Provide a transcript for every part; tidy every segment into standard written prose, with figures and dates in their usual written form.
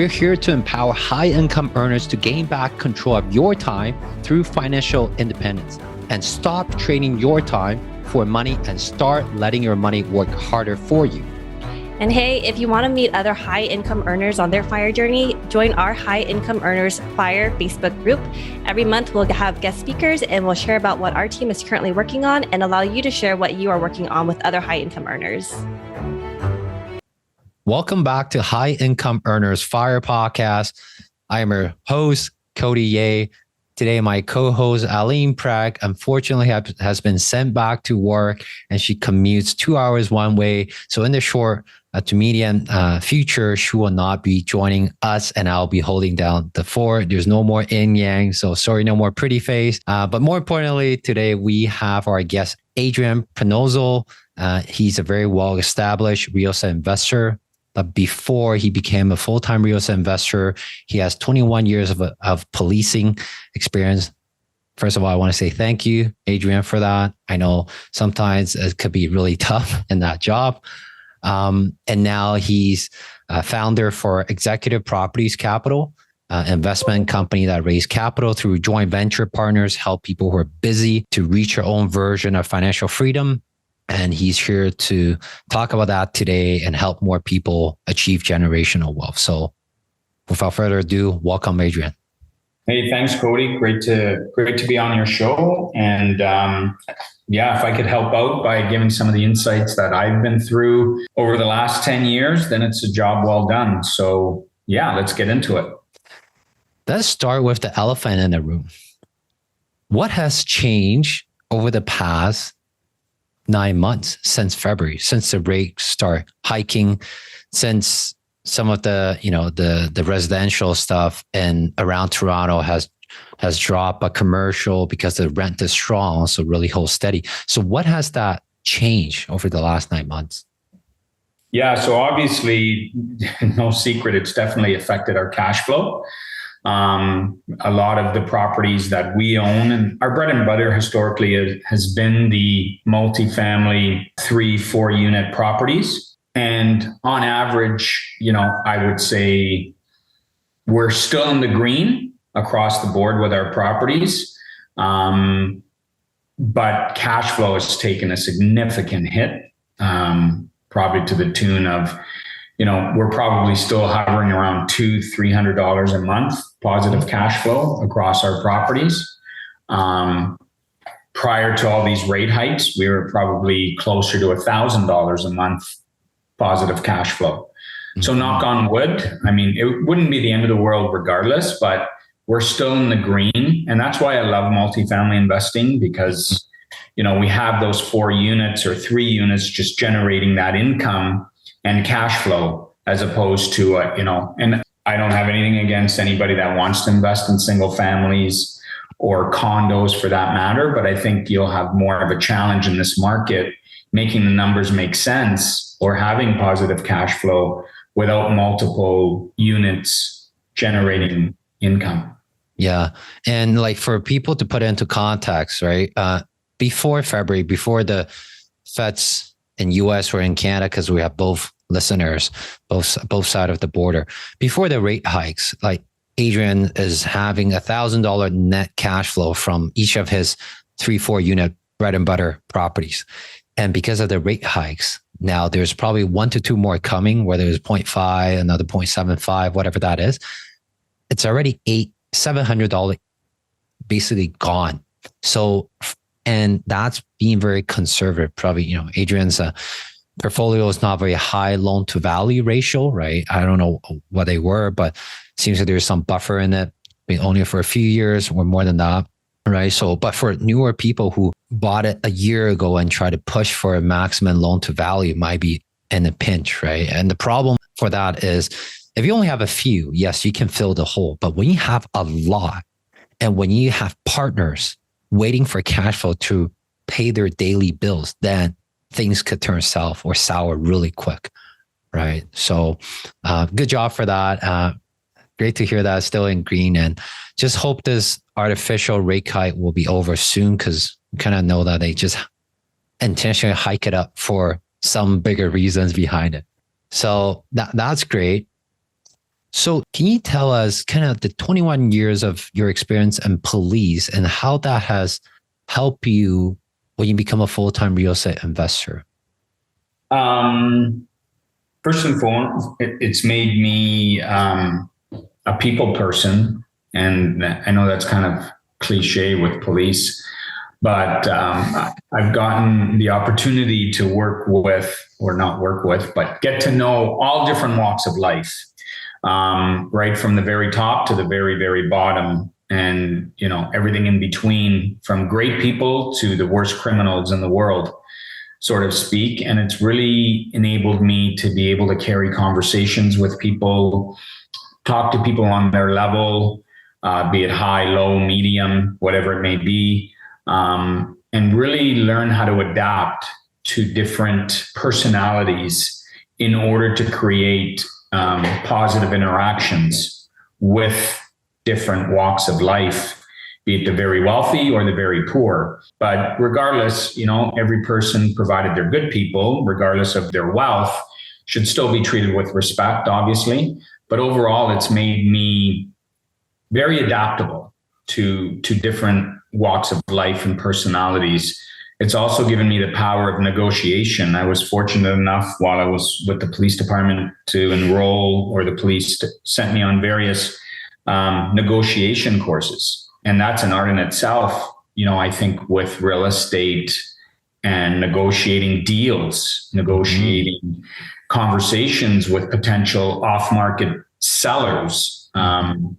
We're here to empower high-income earners to gain back control of your time through financial independence and stop trading your time for money and start letting your money work harder for you. And hey, if you want to meet other high-income earners on their FIRE journey, join our High Income Earners FIRE Facebook group. Every month, we'll have guest speakers and we'll share about what our team is currently working on and allow you to share what you are working on with other high-income earners. Welcome back to High Income Earners FIRE podcast. I am your host, Cody Ye. Today, my co-host, Aline Prague, unfortunately has been sent back to work and she commutes 2 hours one way. So in the short to medium future, she will not be joining us and I'll be holding down the fort. There's no more yin yang. So sorry, no more pretty face. But more importantly, today we have our guest, Adrian Pannozzo. He's a very well-established real estate investor. But before he became a full-time real estate investor, he has 21 years of policing experience. First of all, I want to say thank you, Adrian, for that. I know sometimes it could be really tough in that job. And now he's a founder for Executive Properties Capital, investment company that raised capital through joint venture partners, help people who are busy to reach their own version of financial freedom. And he's here to talk about that today and help more people achieve generational wealth. So without further ado, welcome, Adrian. Hey, thanks, Cody. Great to be on your show. And if I could help out by giving some of the insights that I've been through over the last 10 years, then it's a job well done. So yeah, let's get into it. Let's start with the elephant in the room. What has changed over the past 9 months since February, since the rates start hiking, since some of the residential stuff and around Toronto has dropped, but commercial, because the rent is strong, so really hold steady. So what has that changed over the last 9 months? Yeah, so obviously, no secret, it's definitely affected our cash flow. A lot of the properties that we own, and our bread and butter historically has been the multifamily 3-4 unit properties. And on average, I would say we're still in the green across the board with our properties. But cash flow has taken a significant hit, probably to the tune of, we're probably still hovering around $200-$300 a month positive cash flow across our properties. Prior to all these rate hikes, we were probably closer to $1,000 a month positive cash flow. Mm-hmm. So knock on wood, it wouldn't be the end of the world regardless, but we're still in the green. And that's why I love multifamily investing, because, we have those 4 units or 3 units just generating that income and cash flow, as opposed to, and I don't have anything against anybody that wants to invest in single families or condos for that matter, but I think you'll have more of a challenge in this market making the numbers make sense or having positive cash flow without multiple units generating income. Yeah. And like for people to put it into context, right? Before February, before the Feds in US or in Canada, because we have both listeners, both sides of the border. Before the rate hikes, like Adrian is having $1,000 net cash flow from each of his 3-4 unit bread and butter properties. And because of the rate hikes, now there's probably 1 to 2 more coming, whether it's 0.5, another 0.75, whatever that is. It's already $700 basically gone. So, and that's being very conservative. Probably, Adrian's portfolio is not very high loan to value ratio, right? I don't know what they were, but it seems like there's some buffer in it. Only for a few years or more than that, right? So, but for newer people who bought it a year ago and try to push for a maximum loan to value might be in a pinch, right? And the problem for that is if you only have a few, yes, you can fill the hole. But when you have a lot and when you have partners waiting for cash flow to pay their daily bills, then things could turn south or sour really quick, right? So good job for that. Great to hear that it's still in green, and just hope this artificial rate hike will be over soon, because we kind of know that they just intentionally hike it up for some bigger reasons behind it. So that's great. So can you tell us kind of the 21 years of your experience in police and how that has helped you when you become a full-time real estate investor? First and foremost, it's made me a people person. And I know that's kind of cliche with police, but I've gotten the opportunity to work with, or not work with, but get to know all different walks of life, right from the very top to the very, very bottom. And, everything in between, from great people to the worst criminals in the world, sort of speak. And it's really enabled me to be able to carry conversations with people, talk to people on their level, be it high, low, medium, whatever it may be, and really learn how to adapt to different personalities in order to create positive interactions with different walks of life, be it the very wealthy or the very poor. But regardless, every person, provided they're good people, regardless of their wealth, should still be treated with respect, obviously. But overall, it's made me very adaptable to different walks of life and personalities. It's also given me the power of negotiation. I was fortunate enough while I was with the police department to enroll, or the police sent me on various negotiation courses. And that's an art in itself, I think, with real estate and negotiating deals, negotiating conversations with potential off-market sellers,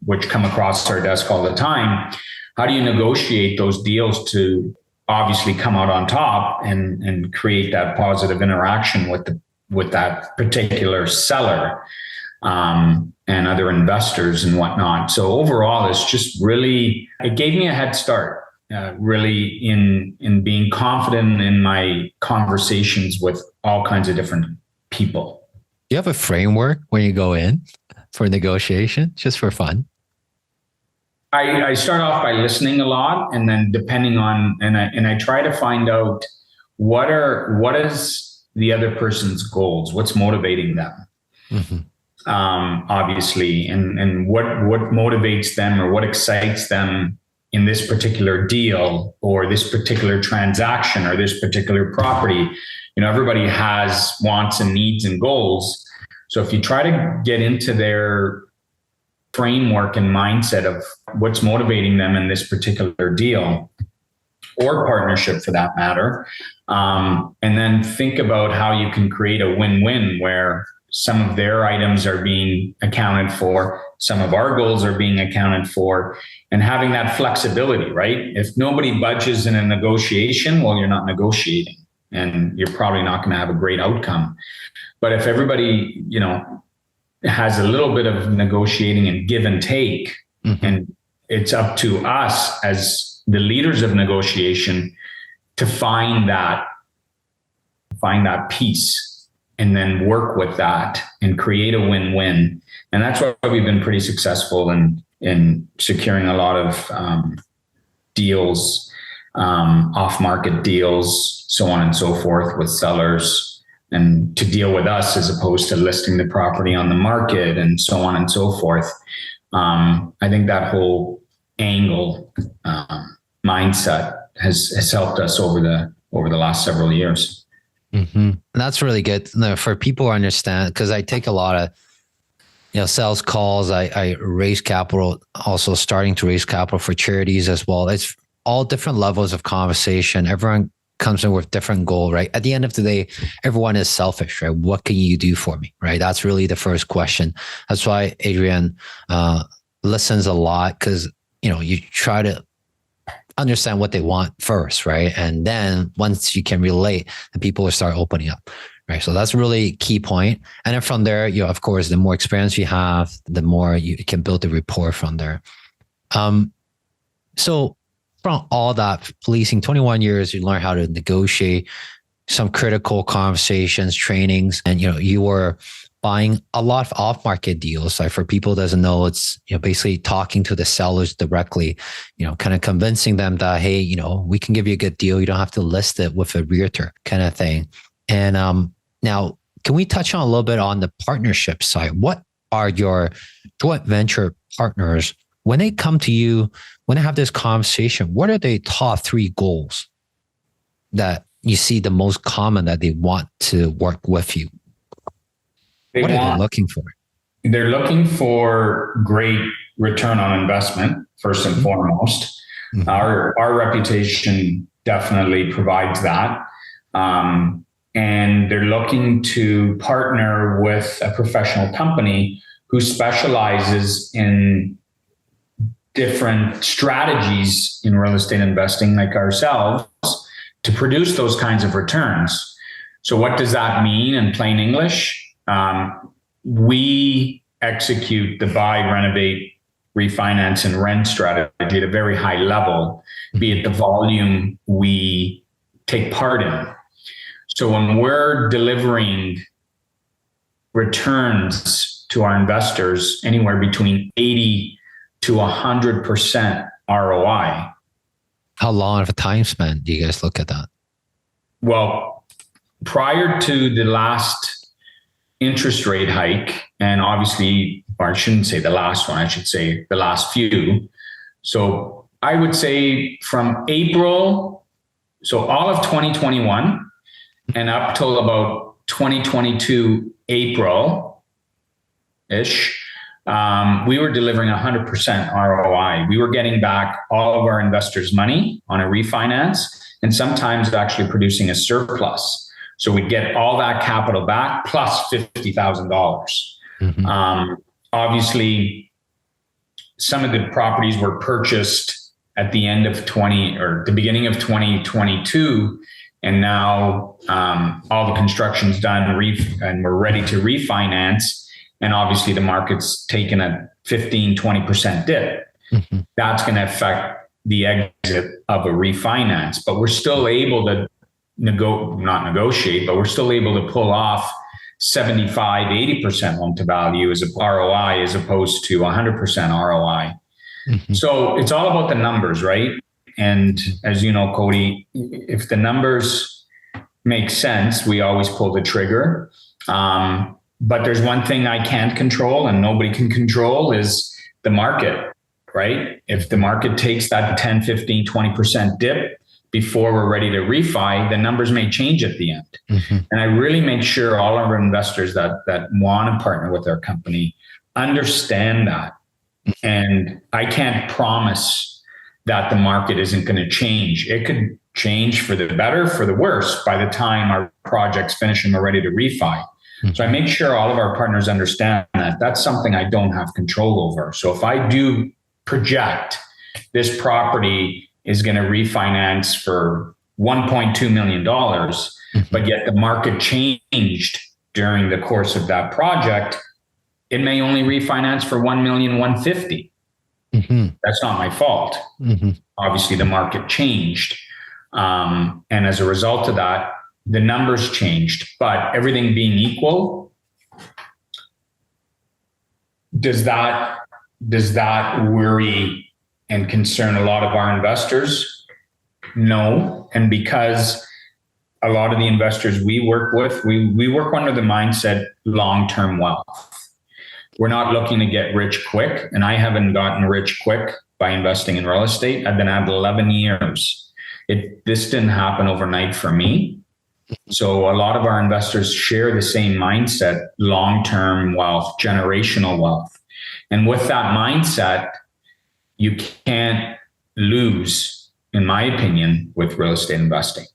which come across our desk all the time. How do you negotiate those deals to obviously come out on top and create that positive interaction with that particular seller, and other investors and whatnot? So overall, it's just really, it gave me a head start, really in being confident in my conversations with all kinds of different people. Do you have a framework when you go in for negotiation, just for fun? I start off by listening a lot, and then depending on, and I try to find out what is the other person's goals, what's motivating them, obviously, and what motivates them or what excites them in this particular deal or this particular transaction or this particular property. Everybody has wants and needs and goals. So if you try to get into their framework and mindset of what's motivating them in this particular deal or partnership for that matter, and then think about how you can create a win-win where some of their items are being accounted for, some of our goals are being accounted for, and having that flexibility, right? If nobody budges in a negotiation, well, you're not negotiating and you're probably not going to have a great outcome. But if everybody, has a little bit of negotiating and give and take, and it's up to us as the leaders of negotiation to find that piece and then work with that and create a win-win. And that's why we've been pretty successful in securing a lot of deals, off-market deals, so on and so forth, with sellers, and to deal with us as opposed to listing the property on the market and so on and so forth. I think that whole angle, mindset has helped us over the last several years. That's really good for people to understand, because I take a lot of sales calls. I raise capital, also starting to raise capital for charities as well. It's all different levels of conversation. Everyone comes in with different goal, right? At the end of the day, everyone is selfish, right? What can you do for me, right? That's really the first question. That's why Adrian listens a lot, because you try to understand what they want first, right? And then once you can relate, the people will start opening up, right? So that's really a key point. And then from there, of course, the more experience you have, the more you can build the rapport from there. So from all that policing, 21 years, you learn how to negotiate, some critical conversations, trainings, and you were buying a lot of off-market deals. Like, for people who doesn't know, it's basically talking to the sellers directly, kind of convincing them that, hey, we can give you a good deal. You don't have to list it with a realtor, kind of thing. And now, can we touch on a little bit on the partnership side? What are your joint venture partners, when they come to you, when they have this conversation, what are the top 3 goals that you see the most common that they want to work with you? What are they looking for? They're looking for great return on investment, first and foremost. Mm-hmm. Our reputation definitely provides that. And they're looking to partner with a professional company who specializes in different strategies in real estate investing, like ourselves, to produce those kinds of returns. So what does that mean in plain English? We execute the buy, renovate, refinance, and rent strategy at a very high level, be it the volume we take part in. So when we're delivering returns to our investors anywhere between 80 to 100% ROI. How long of a time span do you guys look at that? Well, prior to the last interest rate hike, and obviously, or I shouldn't say the last one, I should say the last few. So I would say from April, so all of 2021 and up till about 2022 April-ish, we were delivering 100% ROI. We were getting back all of our investors' money on a refinance and sometimes actually producing a surplus. So we'd get all that capital back plus $50,000. Mm-hmm. Obviously, some of the properties were purchased at the end of the beginning of 2022. And now all the construction's done and we're ready to refinance. And obviously the market's taken a 15, 20% dip. Mm-hmm. That's going to affect the exit of a refinance, but we're still able to not negotiate, but we're still able to pull off 75, 80% loan to value as a ROI as opposed to 100% ROI. Mm-hmm. So it's all about the numbers, right? And as you know, Cody, if the numbers make sense, we always pull the trigger. But there's one thing I can't control and nobody can control is the market, right? If the market takes that 10, 15, 20% dip before we're ready to refi, the numbers may change at the end. Mm-hmm. And I really make sure all of our investors that want to partner with our company understand that. And I can't promise that the market isn't going to change. It could change for the better, for the worse by the time our project's finished and we're ready to refi. Mm-hmm. So I make sure all of our partners understand that that's something I don't have control over. So if I do project this property is going to refinance for $1.2 million, mm-hmm. but yet the market changed during the course of that project, it may only refinance for $1,150,000. Mm-hmm. That's not my fault. Mm-hmm. Obviously, the market changed. And as a result of that, the numbers changed. But everything being equal, does that worry and concern a lot of our investors? No. And because a lot of the investors we work with, we work under the mindset long-term wealth. We're not looking to get rich quick, and I haven't gotten rich quick by investing in real estate. I've been at 11 years. This didn't happen overnight for me. So a lot of our investors share the same mindset, long-term wealth, generational wealth. And with that mindset, you can't lose, in my opinion, with real estate investing.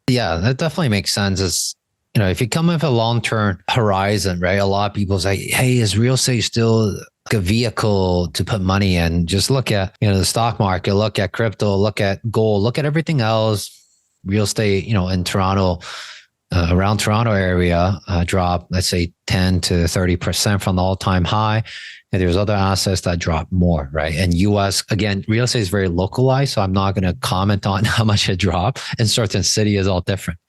Yeah, that definitely makes sense. It's, if you come with a long-term horizon, right? A lot of people say, hey, is real estate still a vehicle to put money in? Just look at, the stock market, look at crypto, look at gold, look at everything else. Real estate, in Toronto, around Toronto area, dropped, let's say 10 to 30% from the all-time high. And there's other assets that drop more, right? And US, again, real estate is very localized, so I'm not going to comment on how much it dropped. In certain city is all different,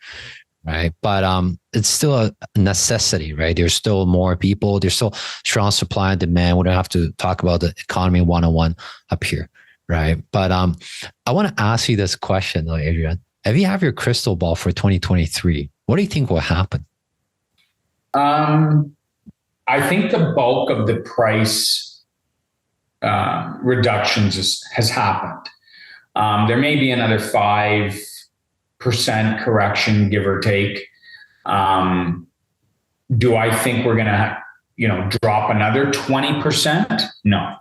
right? But it's still a necessity, right? There's still more people. There's still strong supply and demand. We don't have to talk about the economy 101 up here, right? But I want to ask you this question, though, Adrian. If you have your crystal ball for 2023, what do you think will happen? I think the bulk of the price reductions has happened. There may be another 5% correction, give or take. Do I think we're going to, drop another 20%? No.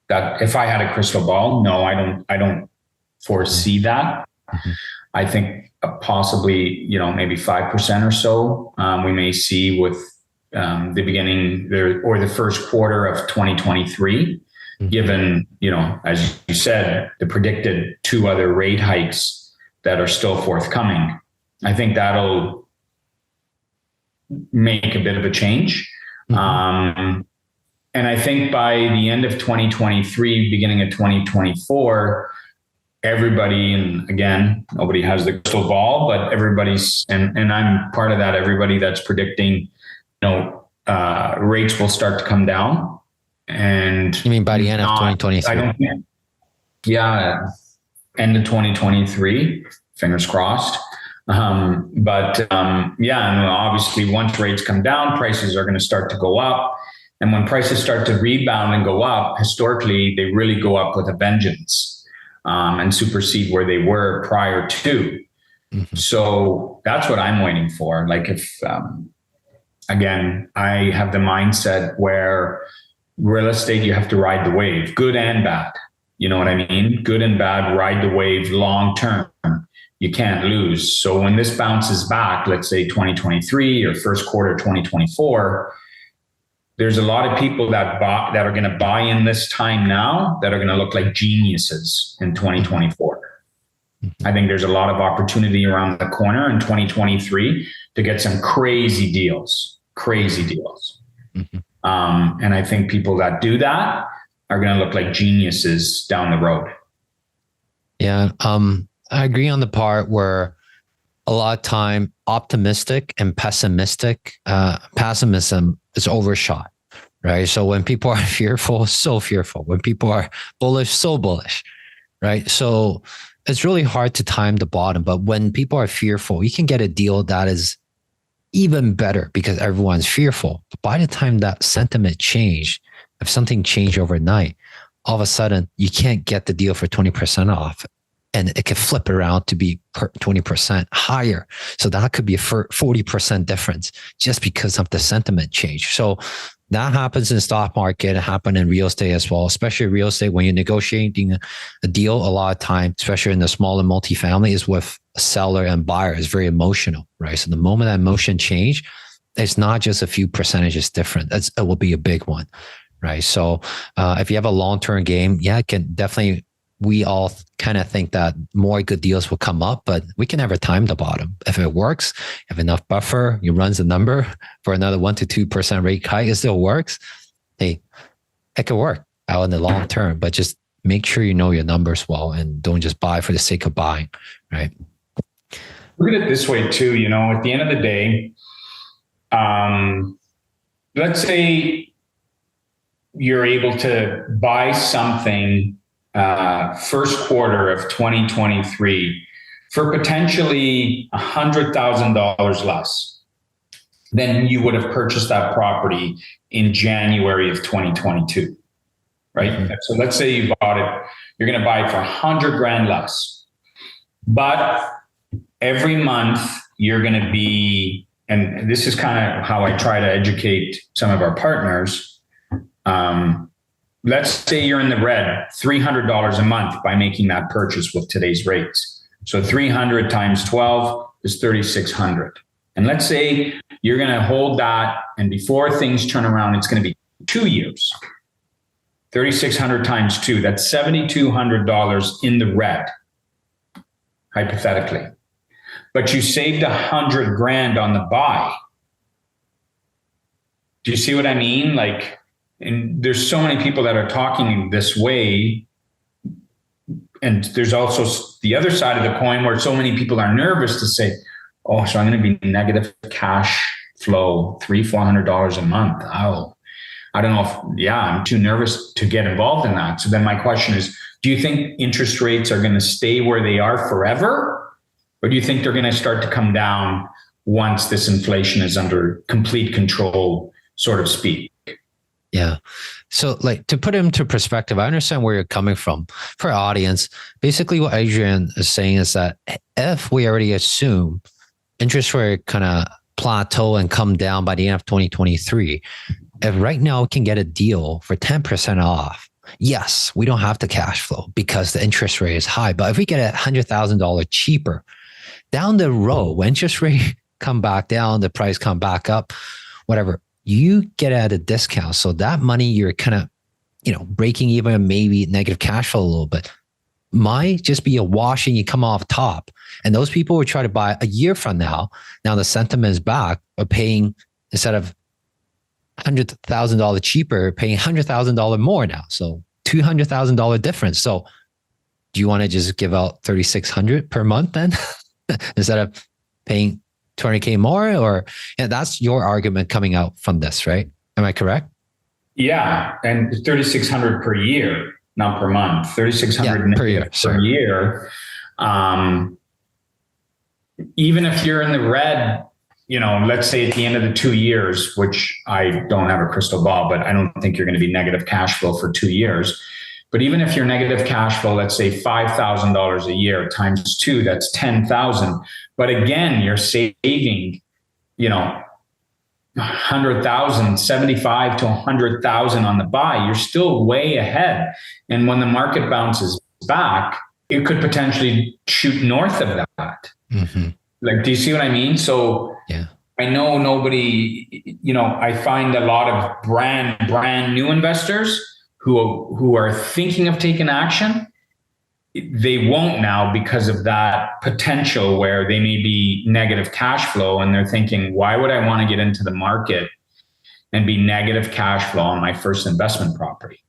That if I had a crystal ball, no, I don't foresee that. Mm-hmm. I think possibly, maybe 5% or so we may see with the beginning there or the first quarter of 2023, mm-hmm. given, as you said, the predicted 2 other rate hikes that are still forthcoming. I think that'll make a bit of a change. Mm-hmm. And I think by the end of 2023, beginning of 2024, everybody, and again, nobody has the crystal ball, but everybody's, and I'm part of that, everybody that's predicting, rates will start to come down. And you mean by the end of 2023? Yeah, end of 2023, fingers crossed. And obviously once rates come down, prices are going to start to go up. And when prices start to rebound and go up, historically, they really go up with a vengeance and supersede where they were prior to. Mm-hmm. So that's what I'm waiting for. Like if, again, I have the mindset where real estate, you have to ride the wave, good and bad. You know what I mean? Good and bad, ride the wave long term. You can't lose. So when this bounces back, let's say 2023 or first quarter 2024, there's a lot of people that are going to buy in this time now that are going to look like geniuses in 2024. I think there's a lot of opportunity around the corner in 2023 to get some crazy deals. Mm-hmm. And I think people that do that are going to look like geniuses down the road. Yeah. I agree on the part where a lot of time optimistic and pessimistic, pessimism is overshot, right? So when people are fearful, so fearful. When people are bullish, so bullish, right? So it's really hard to time the bottom. But when people are fearful, you can get a deal that is even better because everyone's fearful. But by the time that sentiment changed, if something changed overnight, all of a sudden you can't get the deal for 20% off. And it could flip around to be 20% higher. So that could be a 40% difference just because of the sentiment change. So that happens in the stock market. It happens in real estate as well, especially real estate. When you're negotiating a deal, a lot of time, especially in the smaller multifamily, is with a seller and buyer. It's very emotional, right? So the moment that emotion change, it's not just a few percentages different. It will be a big one, right? So if you have a long-term game, yeah, it can definitely. We all kind of think that more good deals will come up, but we can never time the bottom. If it works, if enough buffer, you runs the number for another 1 to 2% rate hike, it still works. Hey, it could work out in the long term, but just make sure you know your numbers well and don't just buy for the sake of buying, right? Look at it this way too, at the end of the day, let's say you're able to buy something first quarter of 2023 for potentially $100,000 less than you would have purchased that property in January of 2022, right? Mm-hmm. So let's say you bought it, you're going to buy it for $100,000 less, but every month you're going to be, and this is kind of how I try to educate some of our partners. Let's say you're in the red, $300 a month by making that purchase with today's rates. So 300 times 12 is 3,600. And let's say you're going to hold that, and before things turn around, it's going to be 2 years. 3,600 times 2, that's $7,200 in the red, hypothetically. But you saved $100,000 on the buy. Do you see what I mean? And there's so many people that are talking this way. And there's also the other side of the coin where so many people are nervous to say, oh, so I'm going to be negative cash flow, $300-$400 a month. Oh, I don't know I'm too nervous to get involved in that. So then my question is, do you think interest rates are going to stay where they are forever? Or do you think they're going to start to come down once this inflation is under complete control, so to speak? Yeah. So like to put it into perspective, I understand where you're coming from. For our audience, basically what Adrian is saying is that if we already assume interest rate kind of plateau and come down by the end of 2023, if right now we can get a deal for 10% off, yes, we don't have the cash flow because the interest rate is high. But if we get $100,000 cheaper down the road, when interest rate come back down, the price come back up, whatever, you get at a discount. So that money you're kind of, breaking even, maybe negative cash flow a little bit, might just be a wash and you come off top. And those people will try to buy a year from now. Now the sentiment is back, are paying, instead of $100,000 cheaper, paying $100,000 more now. So $200,000 difference. So do you want to just give out $3,600 per month then instead of paying $20K more? Or that's your argument coming out from this, right? Am I correct? Yeah, and $3,600 per year, not per month. $3,600 per year. Per year. Even if you're in the red, let's say at the end of the 2 years, which I don't have a crystal ball, but I don't think you're going to be negative cash flow for 2 years. But even if you're negative cash flow, let's say $5,000 a year times 2, that's $10,000. But again, you're saving, 100,000, 75 to 100,000 on the buy. You're still way ahead. And when the market bounces back, it could potentially shoot north of that. Mm-hmm. Like, do you see what I mean? So yeah. I know nobody, I find a lot of brand new investors who are thinking of taking action. They won't now because of that potential where they may be negative cash flow, and they're thinking, why would I want to get into the market and be negative cash flow on my first investment property?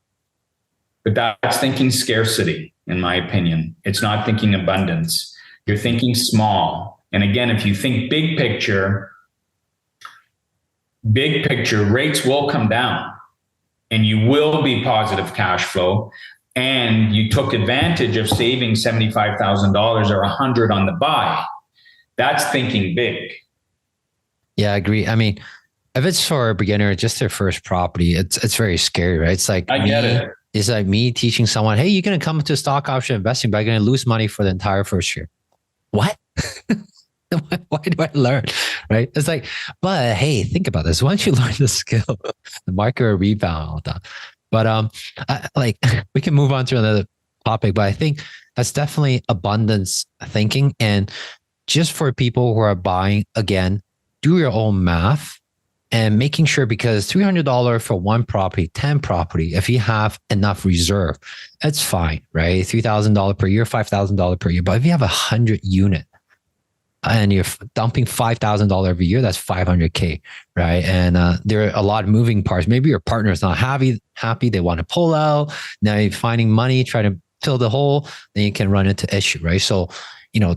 But that's thinking scarcity, in my opinion. It's not thinking abundance. You're thinking small. And again, if you think big picture, rates will come down and you will be positive cash flow. And you took advantage of saving $75,000 or $100 on the buy. That's thinking big. Yeah, I agree. I mean, if it's for a beginner, just their first property, it's very scary, right? It's like, I get it. It's like me teaching someone, hey, you're going to come into stock option investing, but you're going to lose money for the entire first year. What? Why do I learn? Right? It's like, but hey, think about this. Once you learn the skill, the market will rebound all that. But we can move on to another topic, but I think that's definitely abundance thinking. And just for people who are buying, again, do your own math and making sure, because $300 for one property, 10 property, if you have enough reserve, it's fine, right? $3,000 per year, $5,000 per year. But if you have 100 unit and you're dumping $5,000 every year, that's $500K, right? And there are a lot of moving parts. Maybe your partner is not happy, they want to pull out. Now you're finding money, try to fill the hole, then you can run into issue, right? So,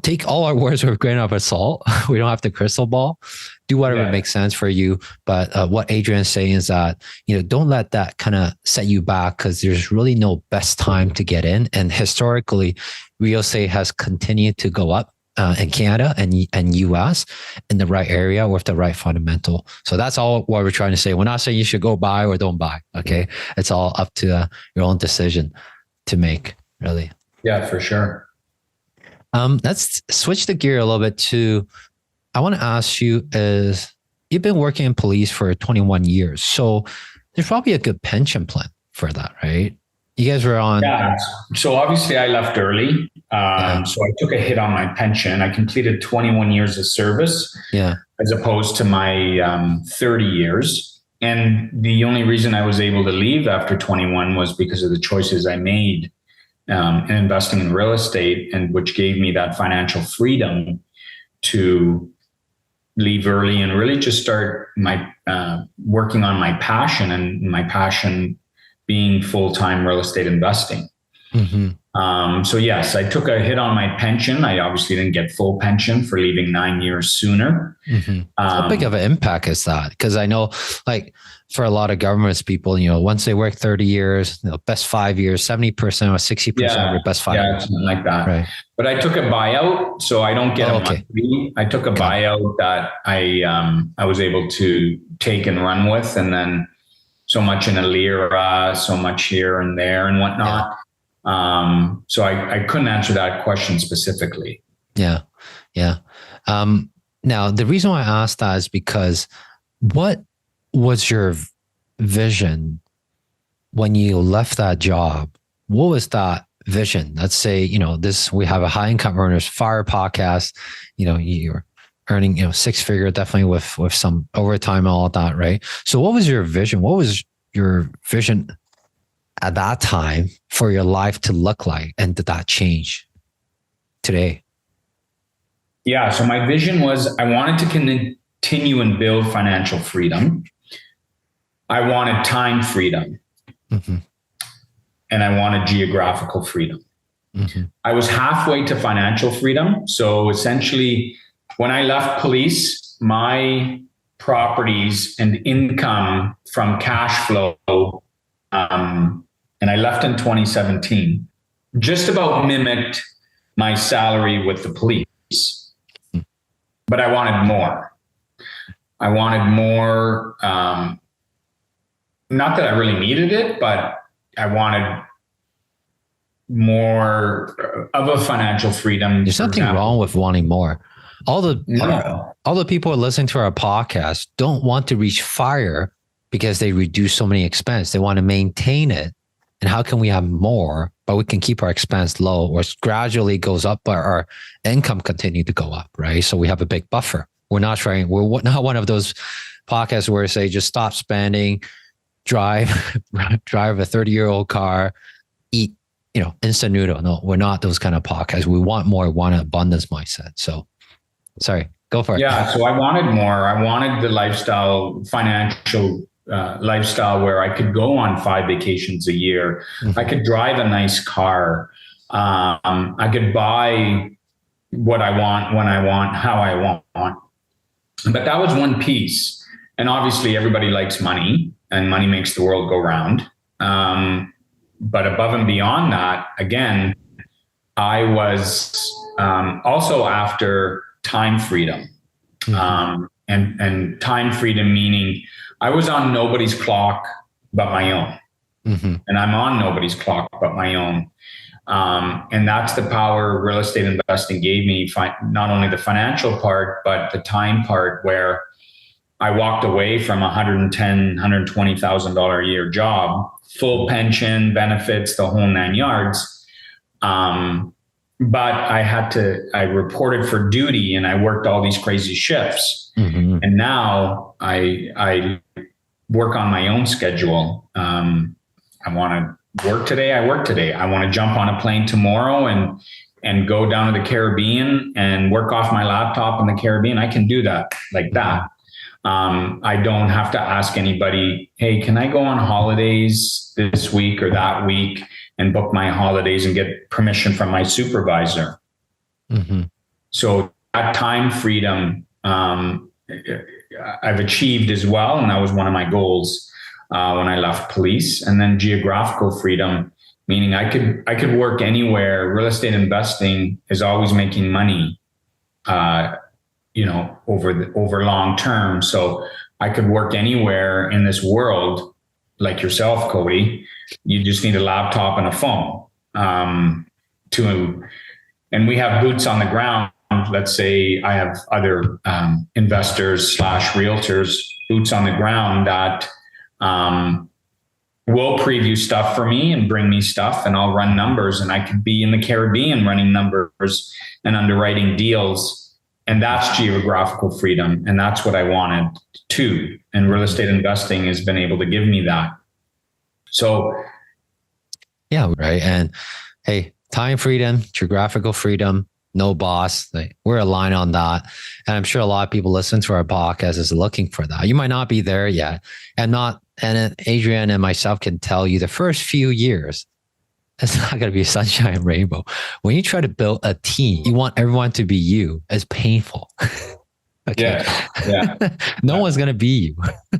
take all our words with a grain of salt. We don't have the crystal ball. Do whatever makes sense for you. But what Adrian's saying is that, don't let that kind of set you back, because there's really no best time to get in. And historically, real estate has continued to go up in Canada and US in the right area with the right fundamental. So that's all what we're trying to say. We're not saying you should go buy or don't buy. Okay. It's all up to your own decision to make, really. Yeah, for sure. Let's switch the gear a little bit to, I want to ask you is, you've been working in police for 21 years. So there's probably a good pension plan for that, right? You guys were on. Yeah. So obviously I left early. So I took a hit on my pension. I completed 21 years of service as opposed to my 30 years. And the only reason I was able to leave after 21 was because of the choices I made in investing in real estate, and which gave me that financial freedom to leave early and really just start my working on my passion, and my passion being full-time real estate investing. Mm-hmm. So yes, I took a hit on my pension. I obviously didn't get full pension for leaving 9 years sooner. Mm-hmm. How big of an impact is that? Because I know, like, for a lot of governments people, once they work 30 years, best 5 years, 70% or 60% of your best 5 years. Something like that. Right. But I took a buyout, so I don't get a monthly. I took a buyout that I was able to take and run with, and then so much in a lira, so much here and there and whatnot. So I couldn't answer that question specifically. Yeah. Now, the reason why I asked that is because what was your vision when you left that job? What was that vision? Let's say, we have a high income earners fire podcast, you're earning, six figure, definitely with some overtime and all that, right? So what was your vision? What was your vision at that time for your life to look like? And did that change today? Yeah. So my vision was I wanted to continue and build financial freedom. I wanted time freedom. Mm-hmm. And I wanted geographical freedom. Mm-hmm. I was halfway to financial freedom. So essentially, when I left police, my properties and income from cash flow, and I left in 2017, just about mimicked my salary with the police. But I wanted more. I wanted more, not that I really needed it, but I wanted more of a financial freedom. There's something wrong with wanting more. All the people who are listening to our podcast don't want to reach fire because they reduce so many expense. They want to maintain it. And how can we have more, but we can keep our expense low, or gradually goes up, but our income continue to go up, right? So we have a big buffer. We're not not one of those podcasts where say just stop spending, drive a 30-year-old car, eat, instant noodle. No, we're not those kind of podcasts. We want more, we want an abundance mindset. So sorry, go for it. Yeah. So I wanted more. I wanted the financial lifestyle where I could go on 5 vacations a year. Mm-hmm. I could drive a nice car. I could buy what I want, when I want, how I want. But that was one piece. And obviously everybody likes money, and money makes the world go round. But above and beyond that, again, I was also after time freedom. Mm-hmm. And time freedom meaning I was on nobody's clock but my own. Mm-hmm. And I'm on nobody's clock but my own. And that's the power real estate investing gave me, not only the financial part, but the time part, where I walked away from $110,000, $120,000 a year job, full pension, benefits, the whole 9 yards. But I reported for duty and I worked all these crazy shifts. Mm-hmm. And now I work on my own schedule. I want to work today. I work today. I want to jump on a plane tomorrow and go down to the Caribbean and work off my laptop in the Caribbean. I can do that like that. I don't have to ask anybody, hey, can I go on holidays this week or that week and book my holidays and get permission from my supervisor? Mm-hmm. So that time freedom, I've achieved as well. And that was one of my goals when I left police. And then geographical freedom, meaning I could work anywhere. Real estate investing is always making money, over long term. So I could work anywhere in this world, like yourself, Cody. You just need a laptop and a phone. And we have boots on the ground. Let's say I have other investors / realtors, boots on the ground that will preview stuff for me and bring me stuff, and I'll run numbers, and I could be in the Caribbean running numbers and underwriting deals. And that's geographical freedom. And that's what I wanted too. And real estate investing has been able to give me that. So. Yeah. Right. And hey, time freedom, geographical freedom, no boss. We're aligned on that. And I'm sure a lot of people listen to our podcast is looking for that. You might not be there yet. And Adrian and myself can tell you the first few years, it's not going to be a sunshine and rainbow. When you try to build a team, you want everyone to be you. It's painful. Okay. Yeah. No one's going to be you.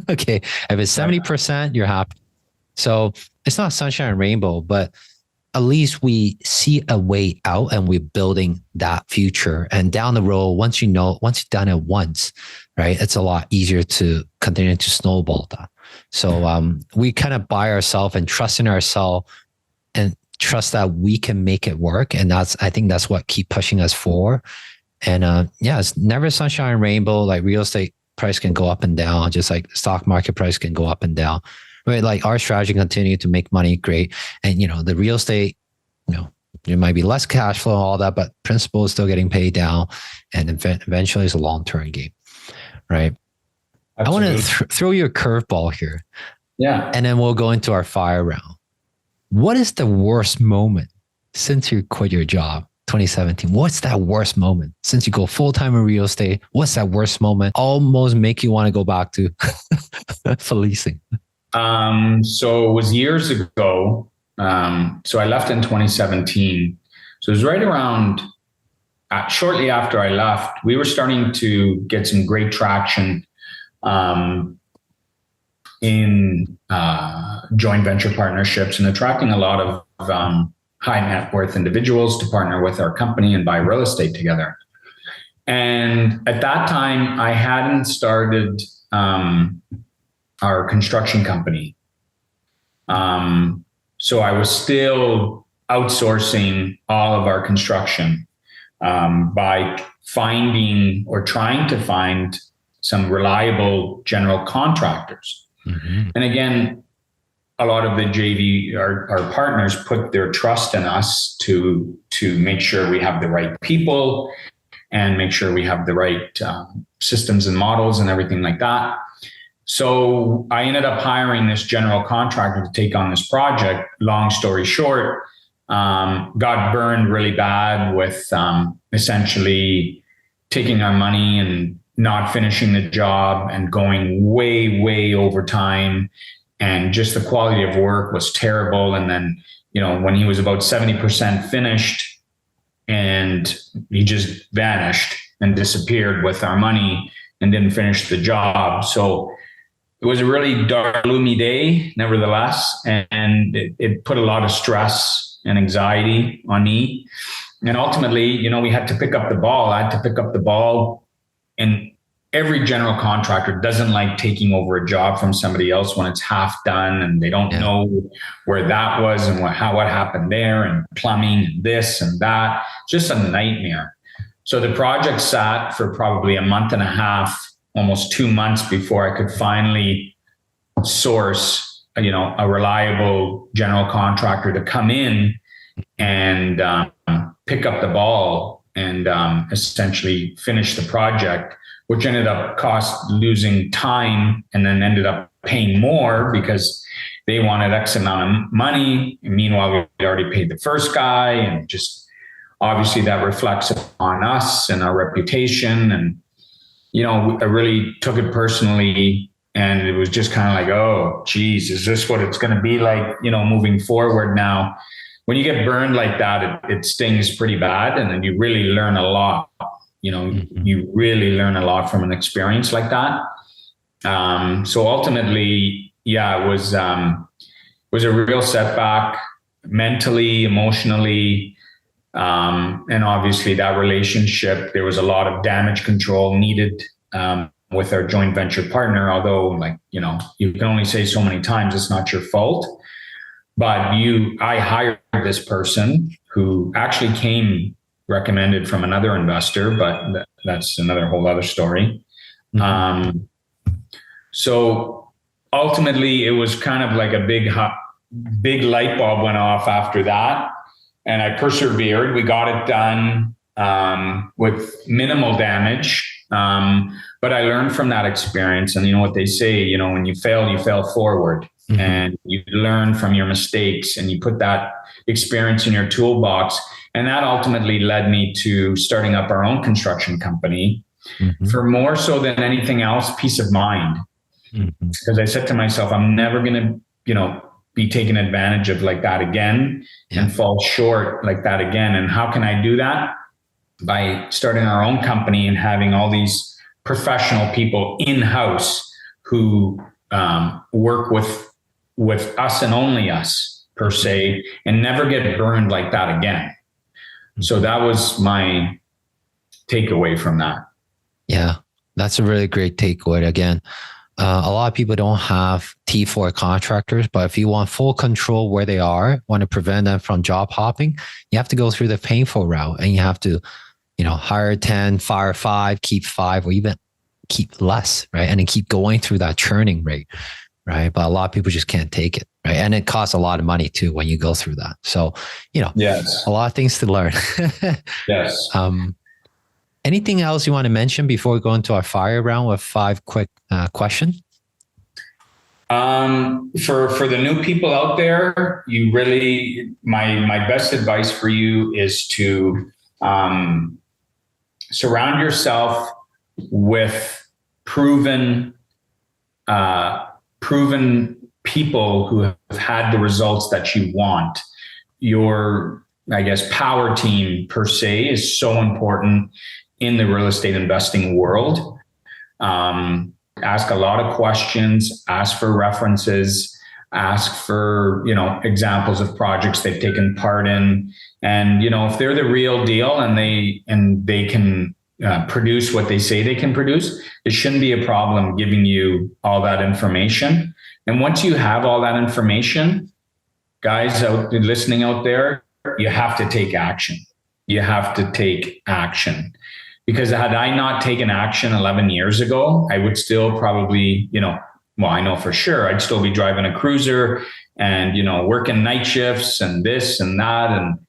Okay. If it's 70%, you're happy. So it's not sunshine and rainbow, but at least we see a way out and we're building that future. And down the road, once you've done it once, right, it's a lot easier to continue to snowball that. So we kind of buy ourselves and trust in ourselves and trust that we can make it work. And I think that's what keep pushing us forward. And it's never sunshine and rainbow. Like real estate price can go up and down, just like stock market price can go up and down. Right? Like our strategy continue to make money, great. And the real estate, there might be less cash flow and all that, but principal is still getting paid down. And eventually it's a long-term game, right? Absolutely. I want to throw you a curveball here. Yeah. And then we'll go into our fire round. What is the worst moment since you quit your job, 2017? What's that worst moment since you go full-time in real estate? What's that worst moment? Almost make you want to go back to for leasing. So it was years ago. So I left in 2017. So it was right around, shortly after I left, we were starting to get some great traction in joint venture partnerships and attracting a lot of high net worth individuals to partner with our company and buy real estate together. And at that time, I hadn't started our construction company. So I was still outsourcing all of our construction by finding or trying to find some reliable general contractors. Mm-hmm. And again, a lot of the JV, our partners put their trust in us to make sure we have the right people and make sure we have the right systems and models and everything like that. So I ended up hiring this general contractor to take on this project. Long story short, got burned really bad with essentially taking our money and not finishing the job and going way, way over time. And just the quality of work was terrible. And then, when he was about 70% finished and he just vanished and disappeared with our money and didn't finish the job. So it was a really dark, gloomy day, nevertheless, and it put a lot of stress and anxiety on me. And ultimately, we had to pick up the ball. I had to pick up the ball, and every general contractor doesn't like taking over a job from somebody else when it's half done and they don't know where that was and what happened there, and plumbing and this and that. Just a nightmare. So the project sat for probably a month and a half, almost 2 months before I could finally source, a reliable general contractor to come in and pick up the ball and essentially finish the project, which ended up losing time and then ended up paying more because they wanted X amount of money. And meanwhile, we already paid the first guy, and just obviously that reflects on us and our reputation. And I really took it personally, and it was just kind of like, oh, geez, is this what it's going to be like, moving forward now? When you get burned like that, it stings pretty bad. And then you really learn a lot. You really learn a lot from an experience like that. So ultimately, it was a real setback mentally, emotionally. And obviously that relationship, there was a lot of damage control needed with our joint venture partner, although you can only say so many times it's not your fault. But I hired this person who actually came recommended from another investor, but that's another whole other story. Mm-hmm. So ultimately it was kind of like a big light bulb went off after that. And I persevered. We got it done with minimal damage. But I learned from that experience. And you know what they say, when you fail forward. Mm-hmm. And you learn from your mistakes and you put that experience in your toolbox. And that ultimately led me to starting up our own construction company. Mm-hmm. For more so than anything else, peace of mind. Mm-hmm. Because I said to myself, I'm never going to, be taken advantage of like that again and fall short like that again. And how can I do that? By starting our own company and having all these professional people in-house who work with us and only us. per se, and never get burned like that again. So that was my takeaway from that. Yeah, that's a really great takeaway. Again, a lot of people don't have T4 contractors, but if you want full control where they are, want to prevent them from job hopping, you have to go through the painful route, and you have to, hire 10, fire 5, keep 5, or even keep less, right? And then keep going through that churning rate, right? But a lot of people just can't take it, right? And it costs a lot of money too when you go through that. So, yes, a lot of things to learn. Yes. Anything else you want to mention before we go into our fire round with 5 quick questions? For the new people out there, you really, my best advice for you is to surround yourself with proven people who have had the results that you want. Your, I guess, power team per se is so important in the real estate investing world. Ask a lot of questions, ask for references, ask for, examples of projects they've taken part in. And, if they're the real deal and they can produce what they say they can produce, it shouldn't be a problem giving you all that information. And once you have all that information, guys listening out there, you have to take action. You have to take action. Because had I not taken action 11 years ago, I would still probably, I know for sure I'd still be driving a cruiser and, working night shifts and this and that. And,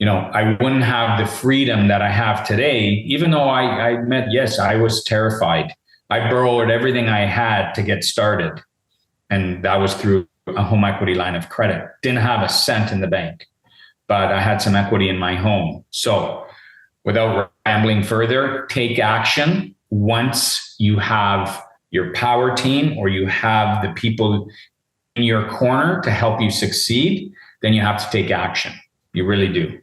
I wouldn't have the freedom that I have today, even though I admit, yes, I was terrified. I borrowed everything I had to get started. And that was through a home equity line of credit. Didn't have a cent in the bank, but I had some equity in my home. So without rambling further, take action. Once you have your power team or you have the people in your corner to help you succeed, then you have to take action. You really do.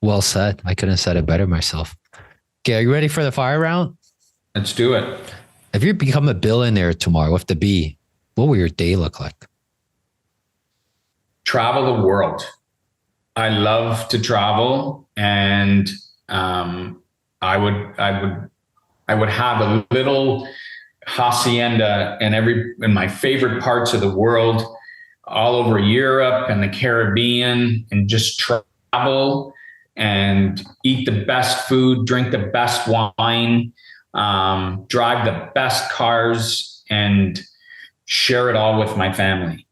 Well said. I couldn't have said it better myself. Okay, are you ready for the fire round? Let's do it. If you become a billionaire tomorrow with the B, what will your day look like? Travel the world. I love to travel, and I would have a little hacienda in my favorite parts of the world, all over Europe and the Caribbean, and just travel and eat the best food, drink the best wine, drive the best cars, and share it all with my family.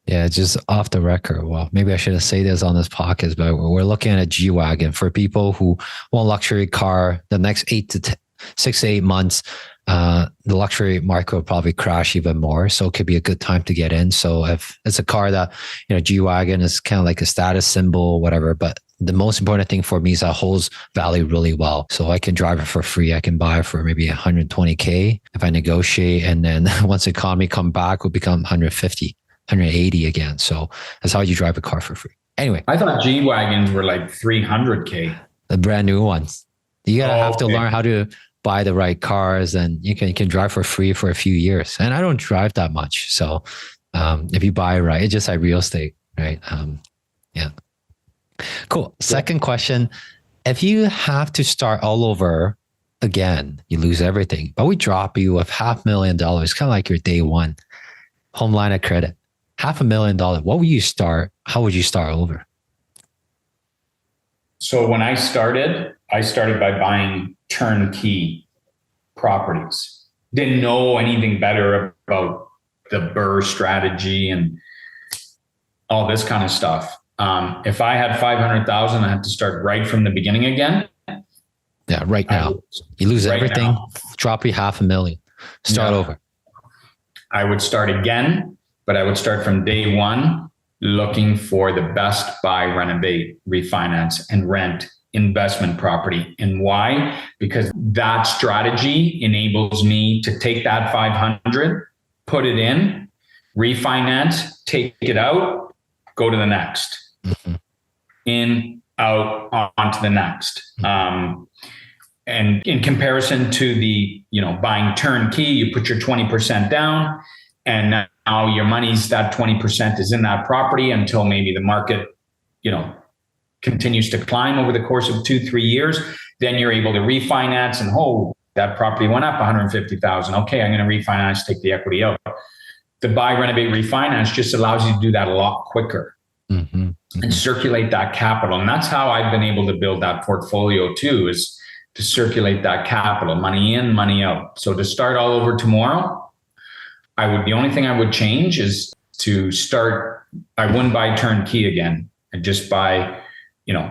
Yeah, just off the record. Well, maybe I should have said this on this podcast, but we're looking at a G-Wagon for people who want a luxury car. The next 6 to 8 months, the luxury market will probably crash even more. So it could be a good time to get in. So if it's a car that, G-Wagon is kind of like a status symbol, whatever, but the most important thing for me is that holds value really well. So I can drive it for free. I can buy it for maybe 120K if I negotiate. And then once the economy come back, it will become 150. 180 again. So that's how you drive a car for free. Anyway. I thought G-Wagons were like 300K. The brand new ones. You gotta have to learn how to buy the right cars, and you can drive for free for a few years. And I don't drive that much. So if you buy it right, it's just like real estate, right? Yeah. Cool. Second question. If you have to start all over again, you lose everything, but we drop you with $500,000, kind of like your day one home line of credit. $500,000. What would you start? How would you start over? So when I started by buying turnkey properties. Didn't know anything better about the BRRRR strategy and all this kind of stuff. If I had 500,000, I had to start right from the beginning again. Yeah, right now. You lose everything, drop you $500,000. Start over. I would start again, but I would start from day one, looking for the best buy, renovate, refinance, and rent investment property. And why? Because that strategy enables me to take that 500, put it in, refinance, take it out, go to the next. Mm-hmm. In, out, on to the next. And in comparison to the, buying turnkey, you put your 20% down and your money's that 20% is in that property until maybe the market, continues to climb over the course of 2-3 years. Then you're able to refinance and that property went up 150,000. Okay, I'm going to refinance, take the equity out. The buy, renovate, refinance just allows you to do that a lot quicker and circulate that capital. And that's how I've been able to build that portfolio too, is to circulate that capital, money in, money out. So to start all over tomorrow, the only thing I would change is I wouldn't buy turnkey again. I'd just buy,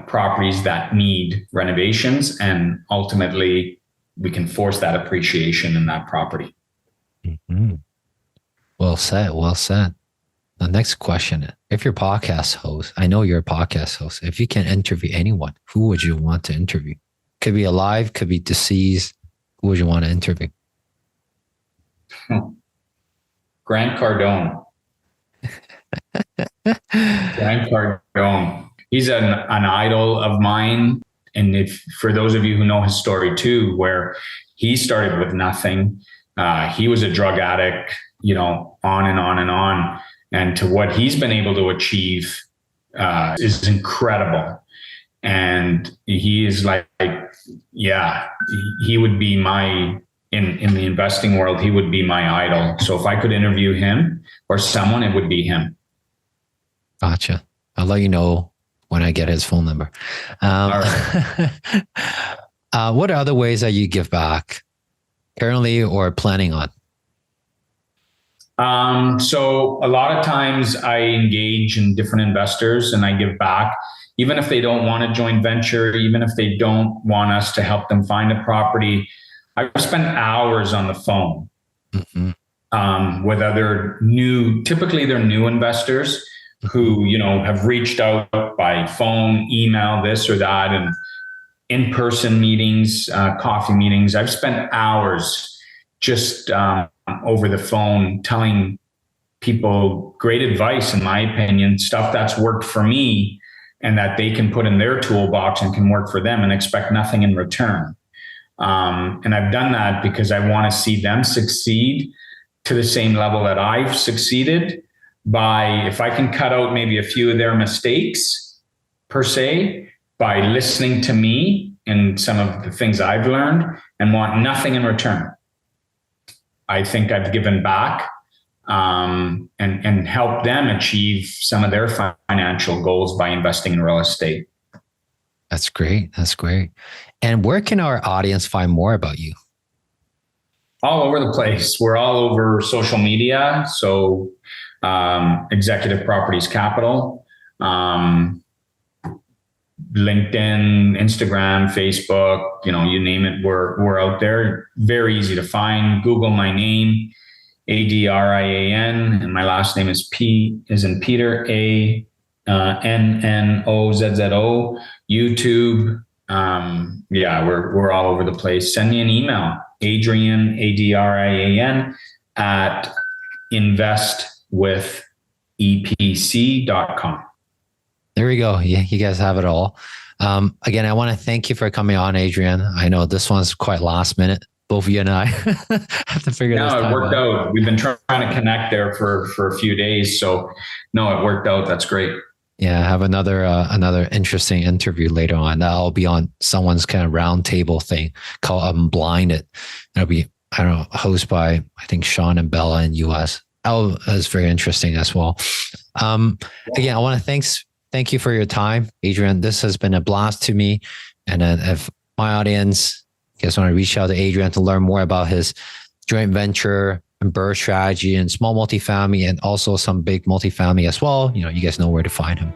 properties that need renovations, and ultimately we can force that appreciation in that property. Mm-hmm. Well said. Well said. The next question, if you're a podcast host, I know you're a podcast host. If you can interview anyone, who would you want to interview? Could be alive, could be deceased. Who would you want to interview? Grant Cardone. Grant Cardone. He's an idol of mine. And for those of you who know his story too, where he started with nothing, he was a drug addict, on and on and on. And to what he's been able to achieve is incredible. And he is he would be in the investing world, he would be my idol. So if I could interview him or someone, it would be him. Gotcha. I'll let you know when I get his phone number. All right. What are other ways that you give back currently or planning on? So a lot of times I engage in different investors and I give back, even if they don't want a joint venture, even if they don't want us to help them find a property. I've spent hours on the phone with other typically they're new investors who, have reached out by phone, email, this or that, and in-person meetings, coffee meetings. I've spent hours just over the phone telling people great advice, in my opinion, stuff that's worked for me and that they can put in their toolbox and can work for them and expect nothing in return. And I've done that because I want to see them succeed to the same level that I've succeeded if I can cut out maybe a few of their mistakes per se, by listening to me and some of the things I've learned and want nothing in return. I think I've given back and helped them achieve some of their financial goals by investing in real estate. That's great. That's great. And where can our audience find more about you? All over the place. We're all over social media. So Executive Properties Capital, LinkedIn, Instagram, Facebook, you name it, we're out there. Very easy to find. Google my name, Adrian, and my last name is P as in Peter, Annozzo. YouTube. We're all over the place. Send me an email, Adrian, Adrian at investwithepc.com. There we go. Yeah, you guys have it all. Again, I want to thank you for coming on, Adrian. I know this one's quite last minute. Both of you and I have to figure this out. No, it worked out. We've been trying to connect there for a few days. So no, it worked out. That's great. Yeah, I have another interesting interview later on. That'll be on someone's kind of round table thing called Unblinded. It'll be, hosted by, I think, Sean and Bella in US. Oh, that's very interesting as well. Again, I want to thank you for your time, Adrian. This has been a blast to me. And then if my audience, you guys want to reach out to Adrian to learn more about his joint venture and BRRRR strategy and small multifamily and also some big multifamily as well, you guys know where to find him.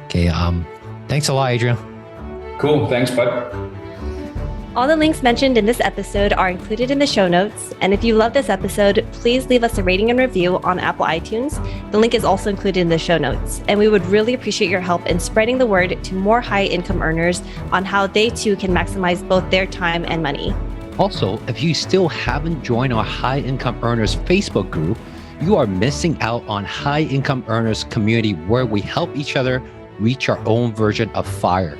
Okay. Thanks a lot, Adrian. Cool. Thanks, bud. All the links mentioned in this episode are included in the show notes. And if you love this episode, please leave us a rating and review on Apple iTunes. The link is also included in the show notes. And we would really appreciate your help in spreading the word to more high income earners on how they too can maximize both their time and money. Also, if you still haven't joined our High Income Earners Facebook group, you are missing out on High Income Earners community where we help each other reach our own version of FIRE.